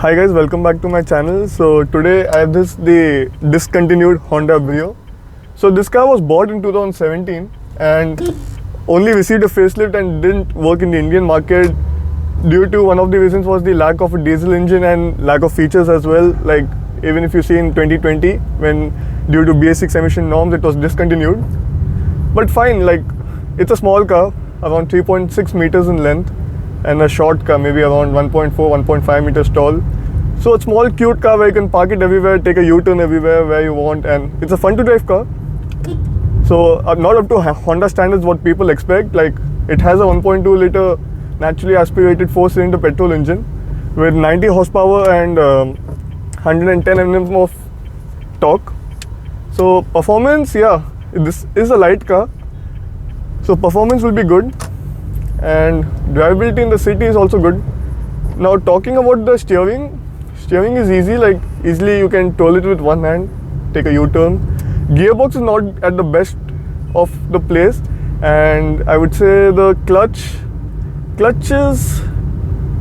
Hi guys, welcome back to my channel. So today I have the discontinued Honda Brio. So this car was bought in 2017 and only received a facelift and didn't work in the Indian market due to one of the reasons was the lack of a diesel engine and lack of features as well. Like even if you see in 2020 when due to BS6 emission norms it was discontinued. But fine, like it's a small car around 3.6 meters in length and a short car maybe around 1.4 1.5 meters tall. So a small cute car where you can park it everywhere, take a U-turn everywhere where you want, and it's a fun to drive car. So not up to Honda standards what people expect. Like it has a 1.2 liter naturally aspirated 4-cylinder petrol engine with 90 horsepower and 110 Nm of torque. So performance, yeah, this is a light car, so performance will be good and drivability in the city is also good. Now talking about the steering is easy, like easily you can twirl it with one hand, take a U-turn. Gearbox is not at the best of the place, and I would say the clutch is,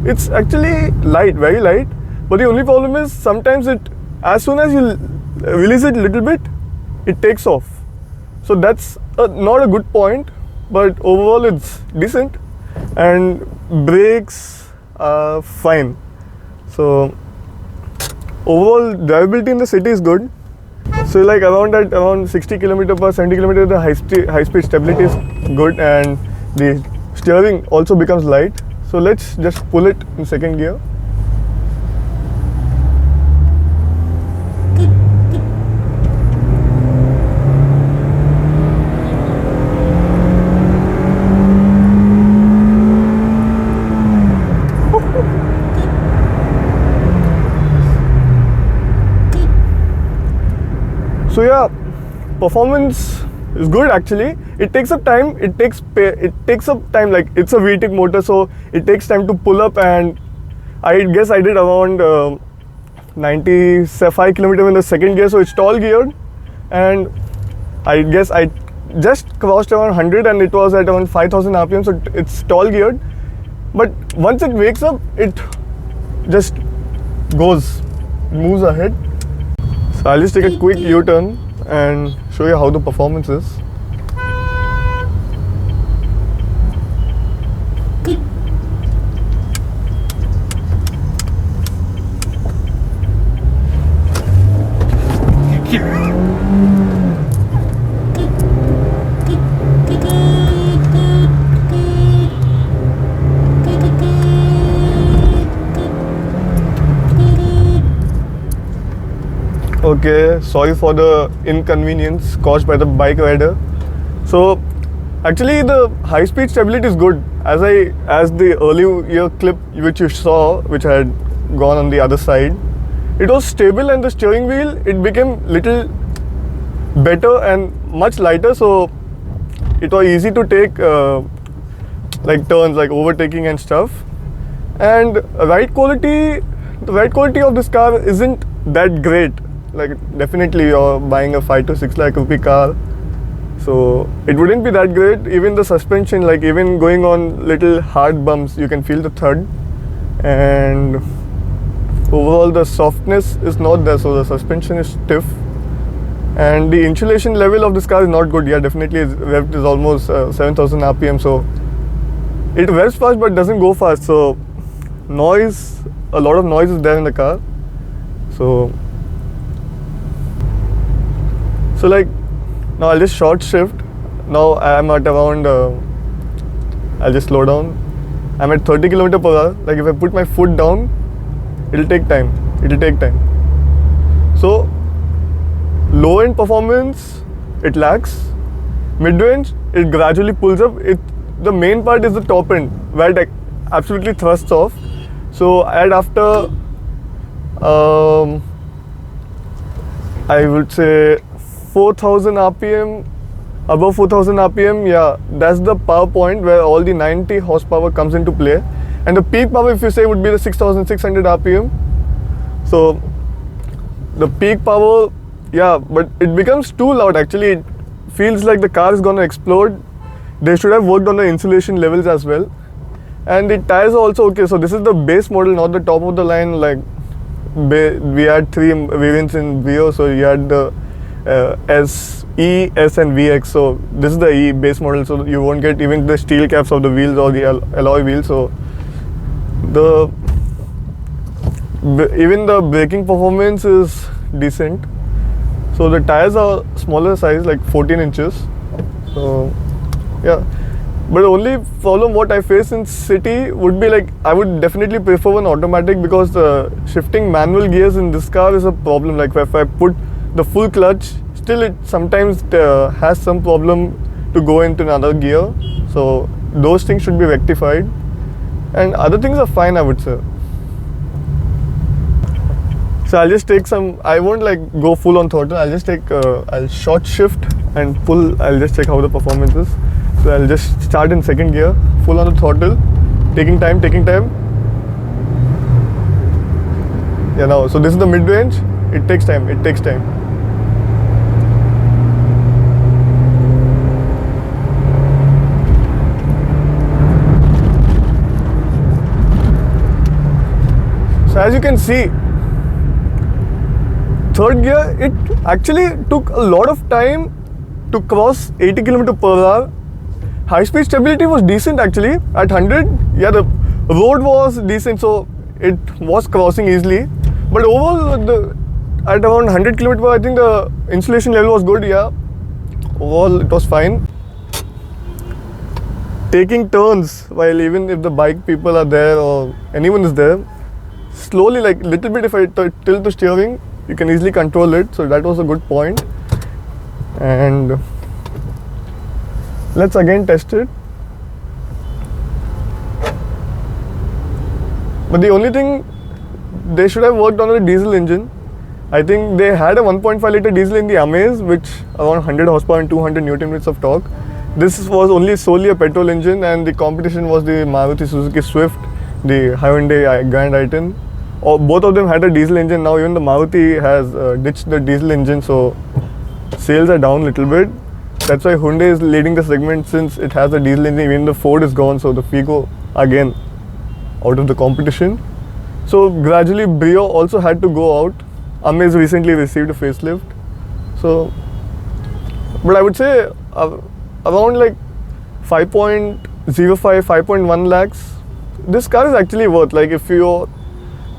it's actually light, very light, but the only problem is sometimes it, as soon as you release it a little bit, it takes off. So that's not a good point, but overall it's decent and brakes are fine. So overall drivability in the city is good. So like around 60 km per 70 km the high speed stability is good and the steering also becomes light. So let's just pull it in second gear. So yeah, performance is good actually. It takes up time. It takes up time. Like it's a VTEC motor, so it takes time to pull up. And I guess I did around 95 km in the second gear, so it's tall geared. And I guess I just crossed around 100, and it was at around 5,000 RPM, so it's tall geared. But once it wakes up, it just moves ahead. So I'll just take a quick U-turn and show you how the performance is. Okay, sorry for the inconvenience caused by the bike rider. So actually the high speed stability is good. As the earlier clip which you saw, which I had gone on the other side, it was stable, and the steering wheel, it became little better and much lighter, so it was easy to take like turns, like overtaking and stuff. And the ride quality of this car isn't that great. Like definitely you're buying a 5 to 6 lakh rupee car, so it wouldn't be that great. Even the suspension, like even going on little hard bumps, you can feel the thud, and overall the softness is not there, so the suspension is stiff, and the insulation level of this car is not good. Yeah, definitely revved is almost 7,000 RPM, so it revs fast but doesn't go fast, so a lot of noise is there in the car. So like now I'll just short shift. Now I'm at around, I'll just slow down. I'm at 30 km per hour. Like if I put my foot down, it'll take time. So low end performance, it lacks. Mid range, it gradually pulls up. The main part is the top end where it absolutely thrusts off. So after I would say 4,000 RPM, above 4,000 RPM, yeah, that's the power point where all the 90 horsepower comes into play. And the peak power, if you say, would be the 6,600 RPM. So the peak power, yeah, but it becomes too loud actually. It feels like the car is gonna explode. They should have worked on the insulation levels as well. And the tires are also okay. So this is the base model, not the top of the line. Like we had three variants in Brio, so you had the S, E, S and VX. So this is the E base model, so you won't get even the steel caps of the wheels or the alloy wheels. So even the braking performance is decent. So the tires are smaller size, like 14 inches. So yeah, but the only problem what I face in city would be like I would definitely prefer an automatic, because the shifting manual gears in this car is a problem. Like if I put the full clutch, still it sometimes has some problem to go into another gear. So those things should be rectified, and other things are fine, I would say. So I'll just take some, I won't like go full on throttle, I'll just take, I'll short shift and pull, I'll just check how the performance is. So I'll just start in second gear, full on the throttle, taking time. Yeah, now, so this is the mid-range, it takes time. So as you can see, third gear, it actually took a lot of time to cross 80 km per hour. High speed stability was decent actually. At 100, yeah, the road was decent, so it was crossing easily. But overall, at around 100 km per hour, I think the insulation level was good, yeah. Overall, it was fine. Taking turns, while even if the bike people are there or anyone is there, slowly, like little bit, if I tilt the steering, you can easily control it. So that was a good point. And let's again test it. But the only thing, they should have worked on a diesel engine. I think they had a 1.5 liter diesel in the Amaze, which around 100 horsepower and 200 Newton meters of torque. This was only solely a petrol engine, and the competition was the Maruti Suzuki Swift, the Hyundai Grand i10. Both of them had a diesel engine. Now even the Maruti has ditched the diesel engine, so sales are down a little bit. That's why Hyundai is leading the segment, since it has a diesel engine. Even the Ford is gone, so the Figo again out of the competition. So gradually Brio also had to go out. Amaze recently received a facelift. So, but I would say around like 5.05, 5.1 lakhs, this car is actually worth. Like if you're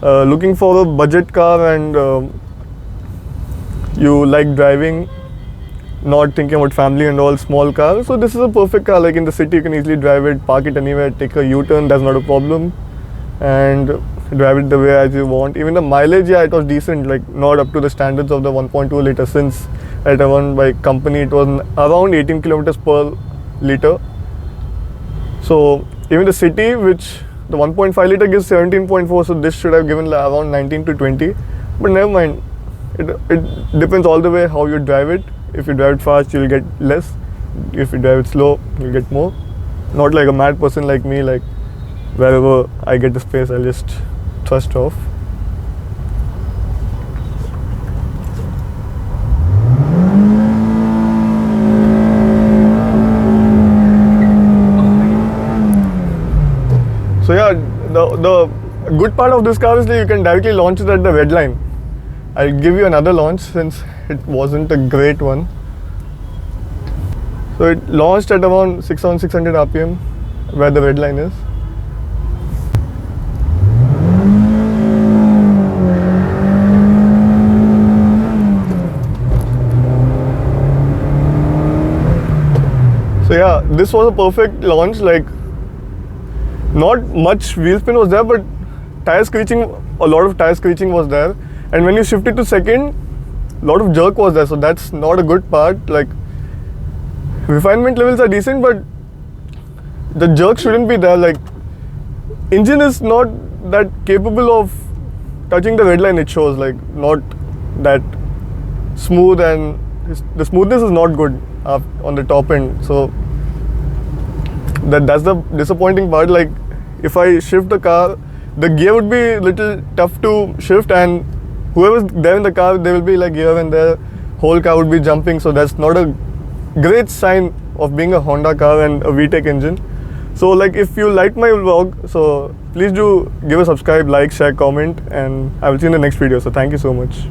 looking for a budget car and you like driving, not thinking about family and all, small car, so this is a perfect car. Like in the city you can easily drive it, park it anywhere, take a U-turn, that's not a problem, and drive it the way as you want. Even the mileage, yeah, it was decent, like not up to the standards of the 1.2 liter, since at around by company it was around 18 kilometers per liter. So even the city, which the 1.5 liter gives 17.4, so this should have given around 19 to 20. But never mind, it depends all the way how you drive it. If you drive it fast, you'll get less. If you drive it slow, you'll get more. Not like a mad person like me, like wherever I get the space, I'll just thrust off. So yeah, the good part of this car is that you can directly launch it at the red line. I'll give you another launch since it wasn't a great one. So it launched at around 600 RPM, where the red line is. So yeah, this was a perfect launch. Like not much wheel spin was there, but tire screeching, a lot of tire screeching was there. And when you shifted to second, a lot of jerk was there, so that's not a good part. Like refinement levels are decent, but the jerk shouldn't be there. Like engine is not that capable of touching the red line, it shows, like not that smooth, and the smoothness is not good on the top end. So that's the disappointing part. Like if I shift the car, the gear would be a little tough to shift, and whoever's there in the car, they will be like here and there, whole car would be jumping. So that's not a great sign of being a Honda car and a VTEC engine. So like if you like my vlog, so please do give a subscribe, like, share, comment, and I will see you in the next video. So thank you so much.